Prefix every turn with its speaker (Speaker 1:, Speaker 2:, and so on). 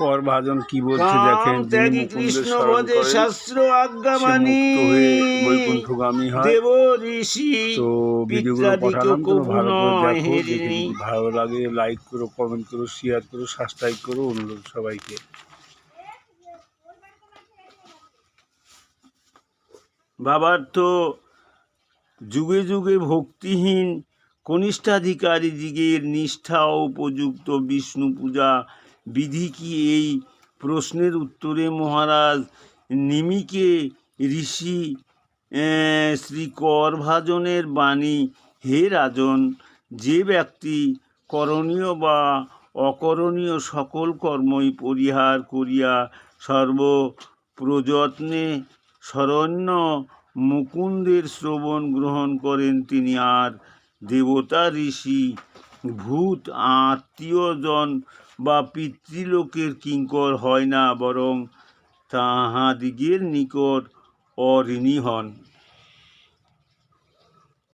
Speaker 1: কর ভাজন কি বলছে দেখেন, যিনি মুকুন্দের স্মরণ করেন
Speaker 2: শাস্ত্র আজ্ঞা
Speaker 1: সে
Speaker 2: মানি
Speaker 1: মুক্ত হয়ে বৈকুণ্ঠগামী হয়।
Speaker 2: দেব ঋষি
Speaker 1: তো ভিডিওগুলো পাঠালাম, তুমি ভালো করে দেখো। দেখে
Speaker 2: হেরিনি।
Speaker 1: যদি ভালো লাগে লাইক করো, কমেন্ট করো, শেয়ার করো, সাবস্ক্রাইব করো, অনুরোধ সবাইকে।
Speaker 2: বাবার তো যুগে যুগে ভক্তিহীন কনিষ্ঠাধিকারীদিগের নিষ্ঠা ও উপযুক্ত বিষ্ণু পূজা বিধি কি? এই প্রশ্নের উত্তরে মহারাজ নিমিকে ঋষি শ্রী করভাজনের বাণী, হে রাজন, যে ব্যক্তি করণীয় বা অকরণীয় সকল কর্মই পরিহার করিয়া সর্বপ্রযত্নে শরণ্য মুকুন্দের শ্রবণ গ্রহণ করেন, তিনি আর দেবতা, ঋষি, ভূত, আত্মীয়জন বা পিতৃলোকের কিঙ্কর হয় না, বরং তাহাদিগের নিকট অঋণী হন।